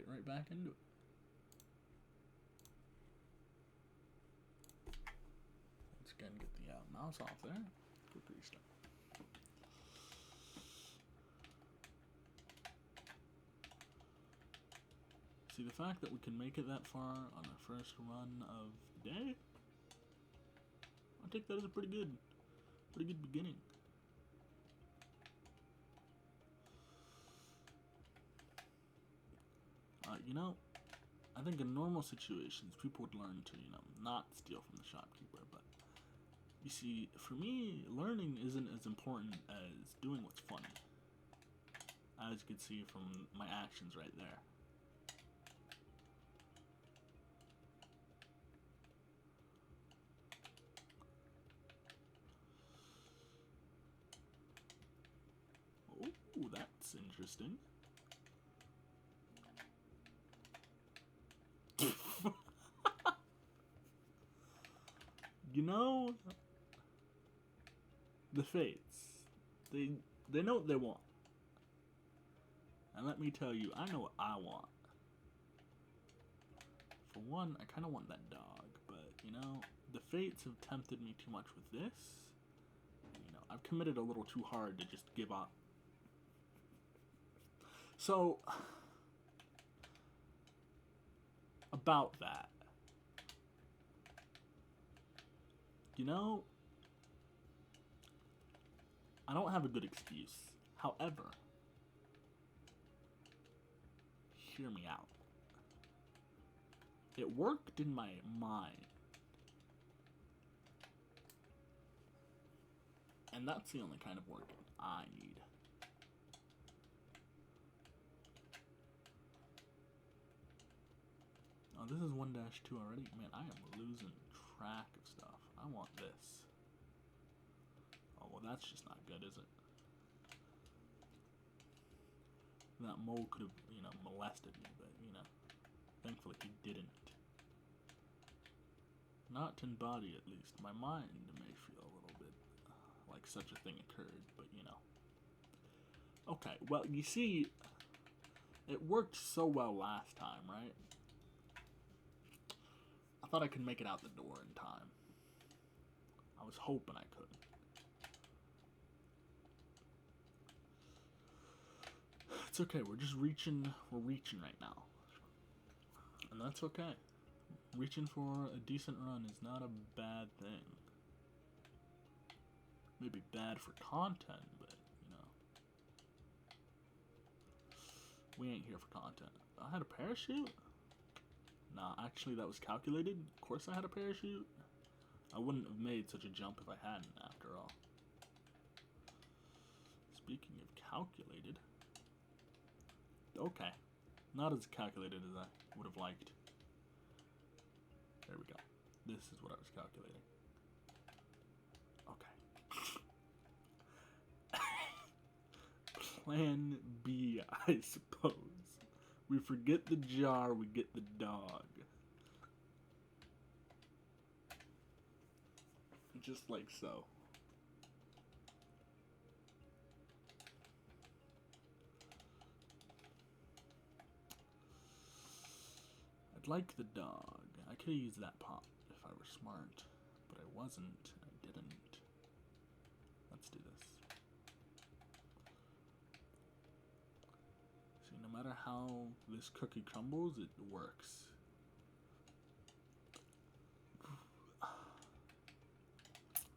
get right back into it. Let's again get the mouse off there. Quick restart. See, the fact that we can make it that far on our first run of the day, I take that as a pretty good beginning. You know, I think in normal situations, people would learn to, not steal from the shopkeeper, but you see, for me, learning isn't as important as doing what's funny. As you can see from my actions right there. Oh, that's interesting. You know, the Fates, they know what they want. And let me tell you, I know what I want. For one, I kind of want that dog, but, the Fates have tempted me too much with this. I've committed a little too hard to just give up. So, about that. I don't have a good excuse. However, hear me out. It worked in my mind. And that's the only kind of work I need. Oh, this is 1-2 already? Man, I am losing track of stuff. I want this. Oh, well, that's just not good, is it? That mole could have, molested me, but, thankfully he didn't. Not in body, at least. My mind may feel a little bit like such a thing occurred, but, Okay, well, you see, it worked so well last time, right? I thought I could make it out the door in time. I was hoping I could. It's okay, we're reaching right now. And that's okay. Reaching for a decent run is not a bad thing. Maybe bad for content, but, we ain't here for content. I had a parachute? Nah, actually that was calculated. Of course I had a parachute. I wouldn't have made such a jump if I hadn't, after all. Speaking of calculated... Okay. Not as calculated as I would have liked. There we go. This is what I was calculating. Okay. Plan B, I suppose. We forget the jar, we get the dog. Just like so. I'd like the dog. I could have used that pot if I were smart, but I wasn't. I didn't. Let's do this. See, no matter how this cookie crumbles, it works.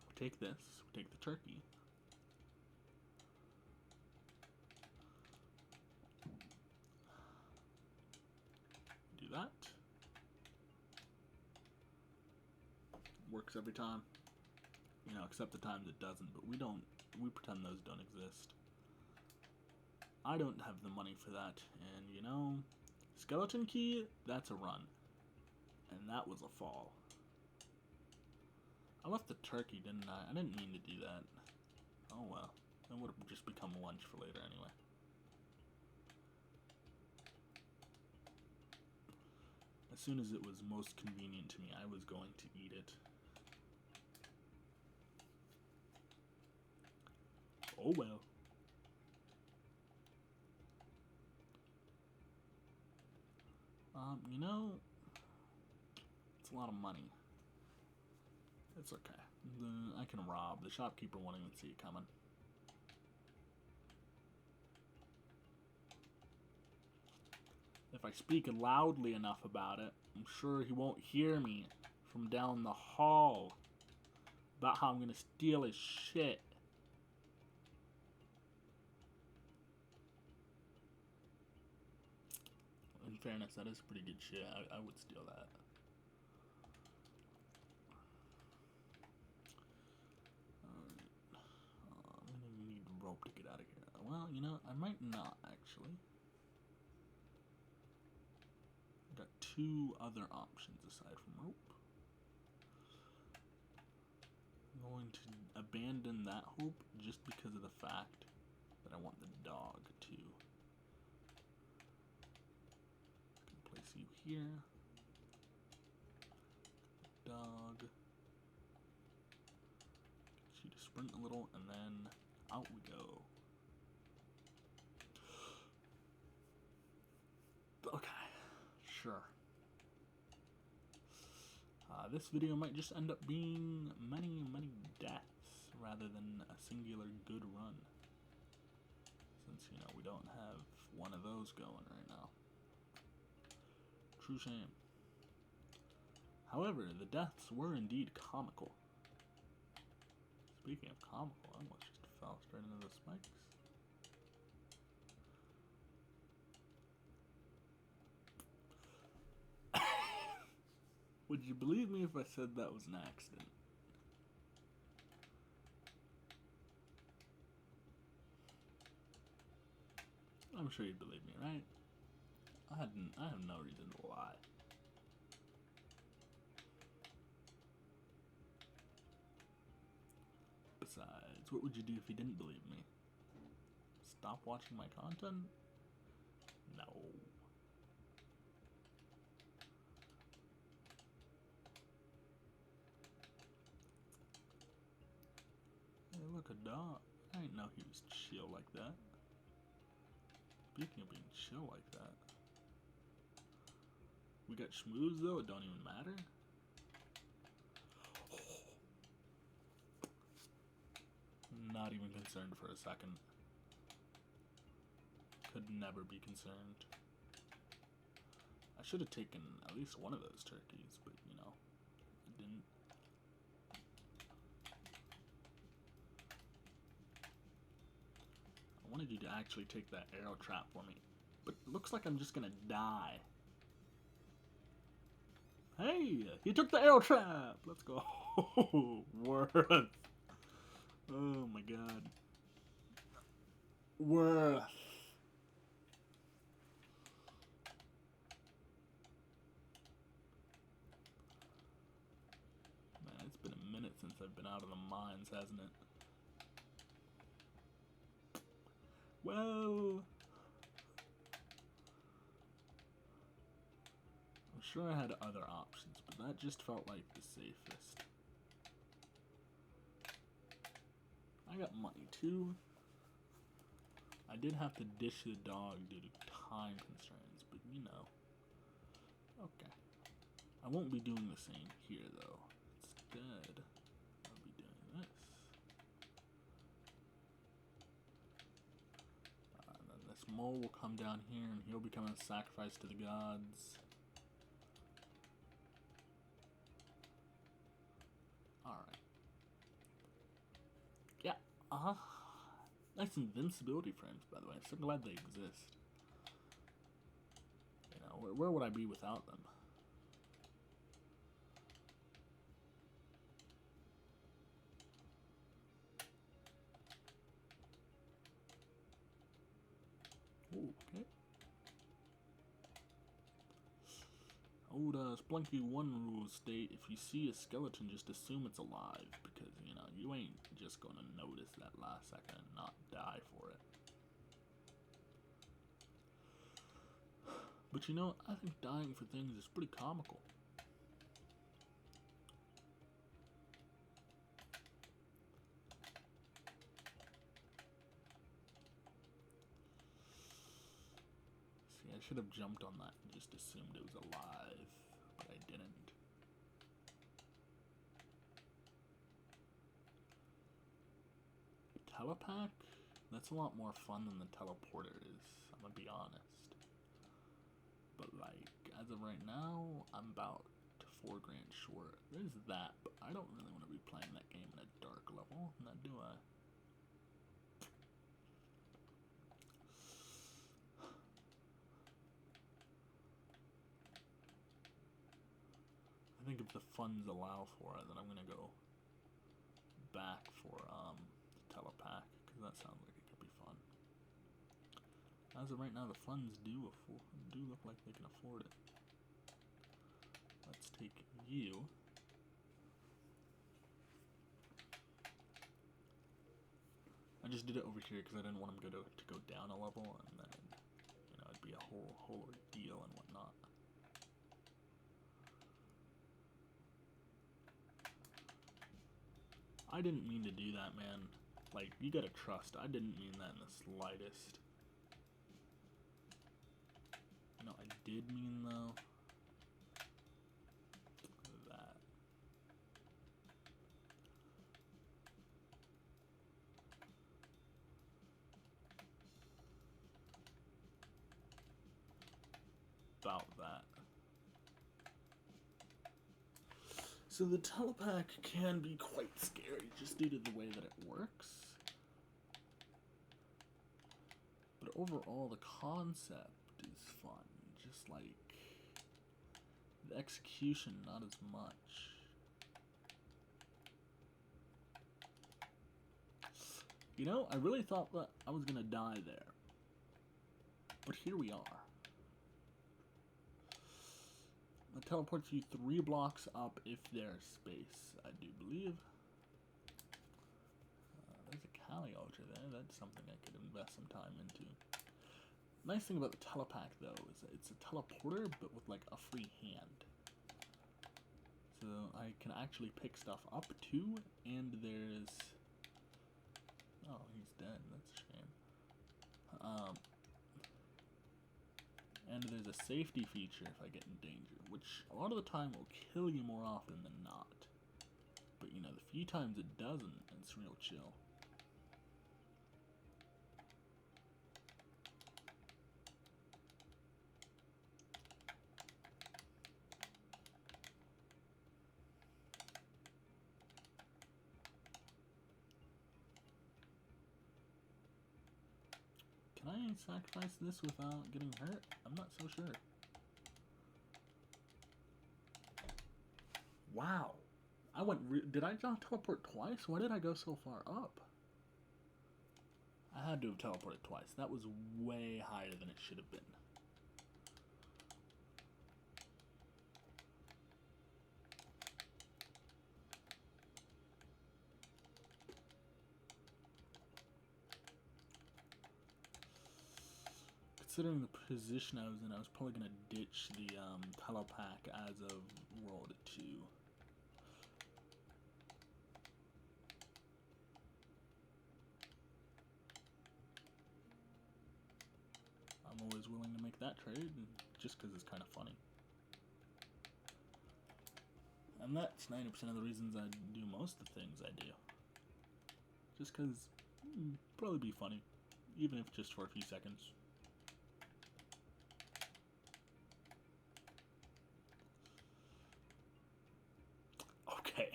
We take this, we take the turkey. Do that. Works every time. Except the times it doesn't, but we pretend those don't exist. I don't have the money for that, and skeleton key, that's a run. And that was a fall. I left the turkey, didn't I? I didn't mean to do that. Oh well. That would have just become lunch for later anyway. As soon as it was most convenient to me, I was going to eat it. Oh well. You know, it's a lot of money. It's okay. I can rob. The shopkeeper won't even see it coming. If I speak loudly enough about it, I'm sure he won't hear me from down the hall about how I'm gonna steal his shit. In fairness, that is pretty good shit. I would steal that. I'm gonna need rope to get out of here. Well, you know, I might not actually. Got two other options aside from rope. I'm going to abandon that hope just because of the fact that I want the dog to. Place you here. Dog. Get you to sprint a little, and then out we go. Okay, sure. This video might just end up being many, many deaths rather than a singular good run. Since, you know, we don't have one of those going right now. True shame. However, the deaths were indeed comical. Speaking of comical, I almost just fell straight into the spikes. Would you believe me if I said that was an accident? I'm sure you'd believe me, right? I have no reason to lie. Besides, what would you do if you didn't believe me? Stop watching my content? No. Hey, look, a dog. I didn't know he was chill like that. Speaking of being chill like that. We got schmooze though, it don't even matter. Not even concerned for a second. Could never be concerned. I should have taken at least one of those turkeys, but you know, I didn't. I wanted you to actually take that arrow trap for me, but it looks like I'm just gonna die. Hey, he took the arrow trap! Let's go. Worth. Oh my god. Worth. Man, it's been a minute since I've been out of the mines, hasn't it? Well, I'm sure I had other options, but that just felt like the safest. I got money too. I did have to dish the dog due to time constraints, but you know. Okay. I won't be doing the same here though. Instead, I'll be doing this. Then this mole will come down here and he'll become a sacrifice to the gods. Alright. Yeah, nice invincibility frames, by the way. I'm so glad they exist. You know, where would I be without them? Ooh, okay. Old Spelunky 1 rules state, if you see a skeleton, just assume it's alive, because, you know, you ain't just gonna notice that last second and not die for it. But you know, I think dying for things is pretty comical. See, I should have jumped on that and just assumed it was alive, but I didn't. Telepack? That's a lot more fun than the teleporter is, I'm gonna be honest. But like, as of right now, I'm about $4 grand short. There's that, but I don't really want to be playing that game in a dark level, now do I? I think if the funds allow for it, then I'm gonna go back for telepack, because that sounds like it could be fun. As of right now, the funds do look like they can afford it. Let's take you. I just did it over here because I didn't want him to go down a level, and then it'd be a whole ordeal and whatnot. I didn't mean to do that, man. Like, you gotta trust. I didn't mean that in the slightest. No, I did mean, though, that. About that. So the telepack can be quite scary just due to the way that it works. But overall, the concept is fun. Just like the execution, not as much. You know, I really thought that I was gonna die there. But here we are. It teleports you 3 blocks up if there's space, I do believe. There's a Cali Ultra there. That's something I could invest some time into. Nice thing about the telepack, though, is that it's a teleporter, but with like a free hand. So I can actually pick stuff up too, and there's... Oh, he's dead. That's a shame. And there's a safety feature if I get in danger, which a lot of the time will kill you more often than not. But you know, the few times it doesn't, it's real chill. Can I sacrifice this without getting hurt? I'm not so sure. Wow. Did I not teleport twice? Why did I go so far up? I had to have teleported twice. That was way higher than it should have been. Considering the position I was in, I was probably going to ditch the telepack as of World 2. I'm always willing to make that trade, just because it's kind of funny. And that's 90% of the reasons I do most of the things I do. Just because probably be funny, even if just for a few seconds. Okay.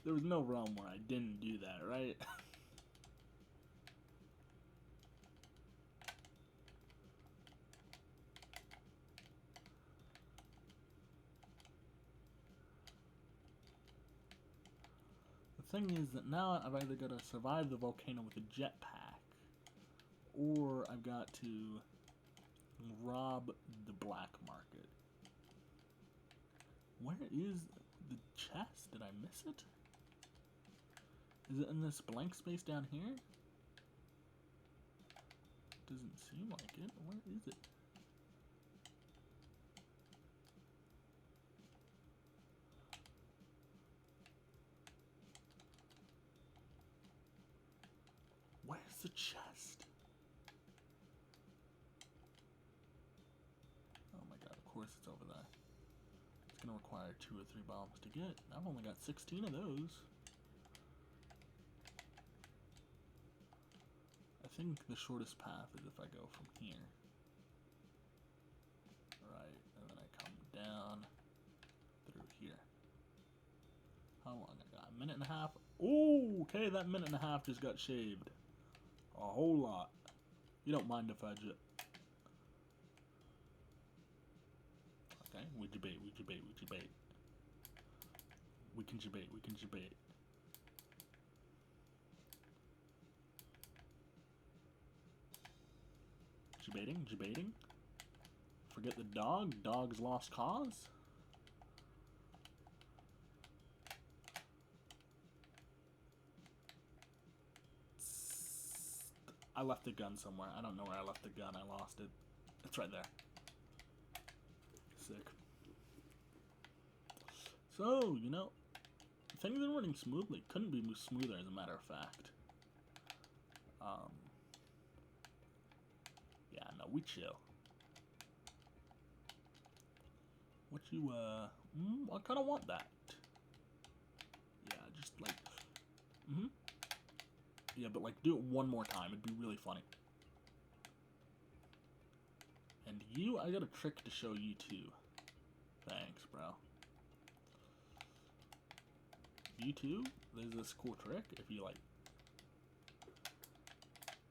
There was no realm where I didn't do that, right? The thing is that now I've either got to survive the volcano with a jetpack, or I've got to rob the black market. Where is the chest? Did I miss it? Is it in this blank space down here? Doesn't seem like it. Where is it? Where's the chest? course it's over there. It's gonna require 2 or 3 bombs to get. I've only got 16 of those. I think the shortest path is if I go from here. Right, and then I come down through here. How long I got? A minute and a half? Oh, okay, that minute and a half just got shaved. A whole lot. You don't mind if I just... Okay, we debate, we debate, we debate. We can debate, we can debate. Debating, debating. Forget the dog. Dog's lost cause. I left the gun somewhere. I don't know where I left the gun. I lost it. It's right there. Sick. So, you know, things are running smoothly. Couldn't be smoother, as a matter of fact. Yeah, no, we chill. What you, I kind of want that. Yeah, just like, yeah, but like, do it one more time. It'd be really funny. And you, I got a trick to show you too. Thanks, bro. You too, there's this cool trick. If you like,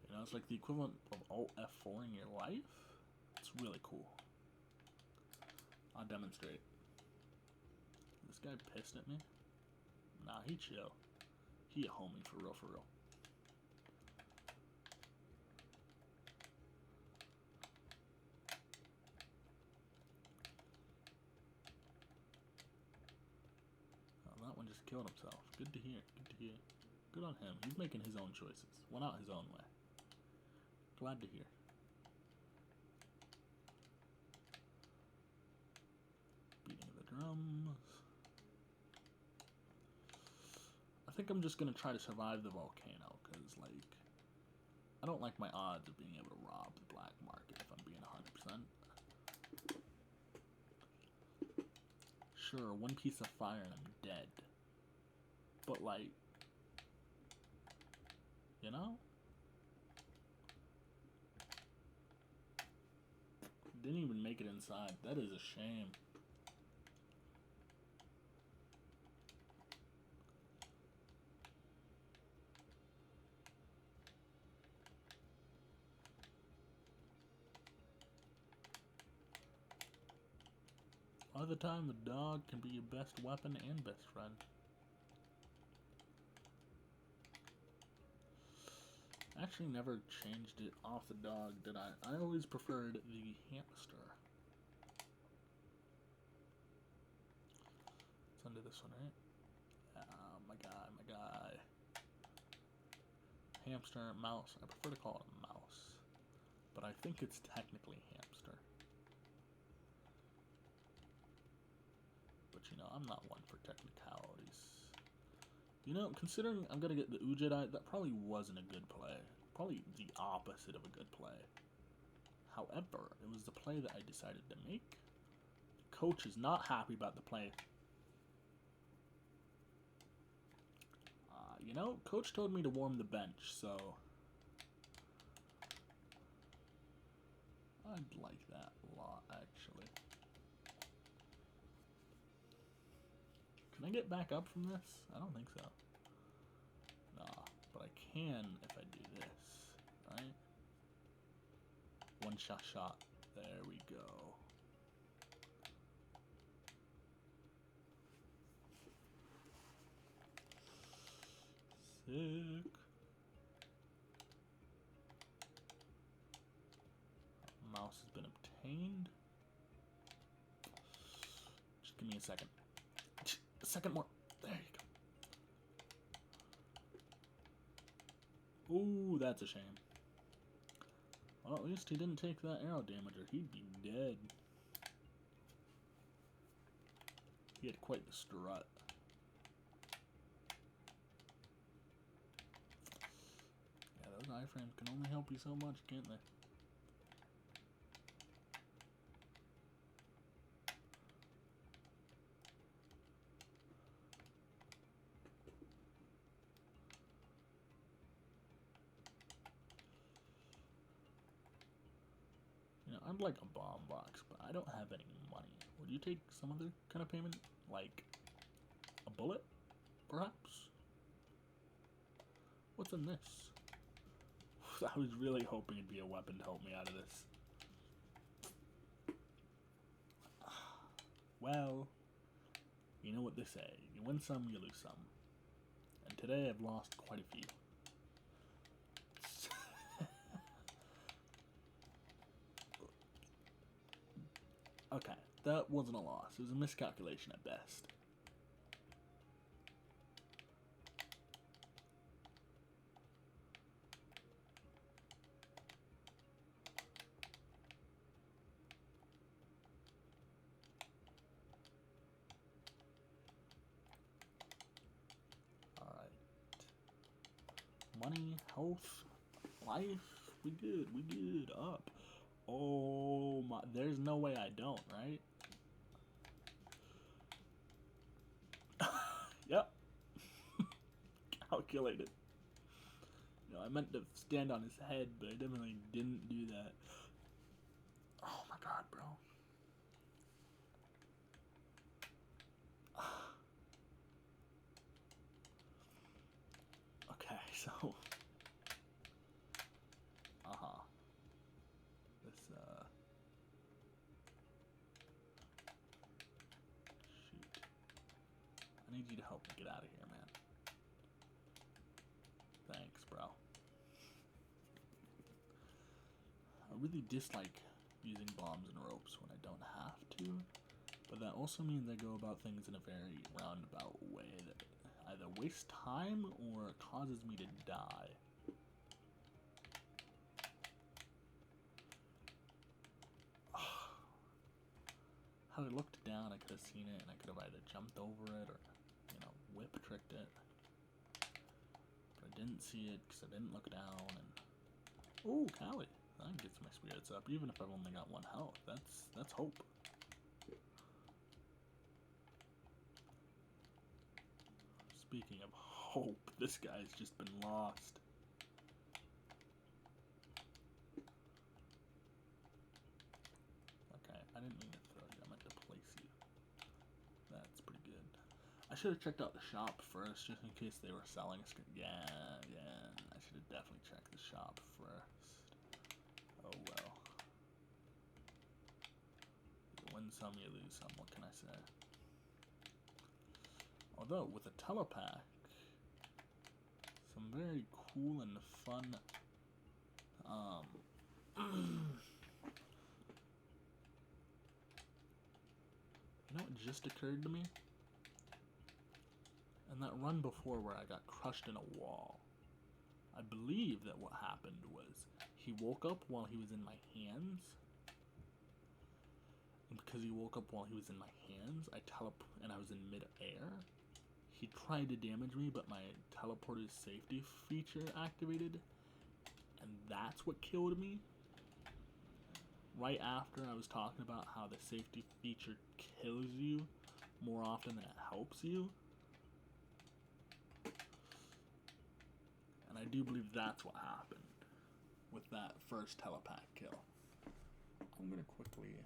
you know, it's like the equivalent of Alt F4 in your life. It's really cool. I'll demonstrate. This guy pissed at me? Nah, he chill. He a homie for real, for real. Oh, that one just killed himself. Good to hear, good to hear. Good on him. He's making his own choices. Went out his own way. Glad to hear. Beating the drums. I think I'm just gonna try to survive the volcano, because, like, I don't like my odds of being able to rob the black market, if I'm being 100%. Sure, one piece of fire and I'm dead. But, like, you know? Didn't even make it inside. That is a shame. Other time, the dog can be your best weapon and best friend. Actually never changed it off the dog, did I? I always preferred the hamster. It's under this one, right? My guy. Hamster, mouse. I prefer to call it a mouse. But I think it's technically hamster. But, you know, I'm not one for technicalities. You know, considering I'm gonna get the Ujedi, that probably wasn't a good play. Probably the opposite of a good play. However, it was the play that I decided to make. The coach is not happy about the play. You know, coach told me to warm the bench, so I'd like that a lot, actually. Can I get back up from this? I don't think so. Nah, but I can if I do this, right? One shot. There we go. Sick. Mouse has been obtained. Just give me a second. A second more. There you go. Ooh, that's a shame. Well, at least he didn't take that arrow damager. He'd be dead. He had quite the strut. Yeah, those iframes can only help you so much, can't they? know, I'd like a bomb box, but I don't have any money. Would you take some other kind of payment? Like a bullet, perhaps? What's in this? I was really hoping it'd be a weapon to help me out of this. Well, you know what they say. You win some, you lose some. And today I've lost quite a few. Okay, that wasn't a loss. It was a miscalculation at best. Alright. Money, health, life. We good. Up. Oh my, there's no way I don't, right? Yep. Calculated. You know, I meant to stand on his head, but I definitely didn't do that. Oh my god, bro. Okay, so... This, shoot. I need you to help me get out of here, man. Thanks, bro. I really dislike using bombs and ropes when I don't have to, but that also means I go about things in a very roundabout way that either wastes time or causes me to die. Had I looked down, I could have seen it, and I could have either jumped over it or, you know, whip tricked it. But I didn't see it because I didn't look down, and... Ooh, Callie! That gets my spirits up, even if I've only got 1 health. That's hope. Speaking of hope, this guy's just been lost. Okay, I didn't mean to throw you, I meant to place you. That's pretty good. I should have checked out the shop first, just in case they were selling a skin. Yeah, I should have definitely checked the shop first. Oh well. You win some, you lose some, what can I say? Although, with a telepack, some very cool and fun, you know what just occurred to me? In that run before where I got crushed in a wall, I believe that what happened was he woke up while he was in my hands, and because he woke up while he was in my hands, and I was in mid-air. He tried to damage me, but my teleporter's safety feature activated, and that's what killed me. Right after I was talking about how the safety feature kills you more often than it helps you. And I do believe that's what happened with that first telepack kill. I'm gonna quickly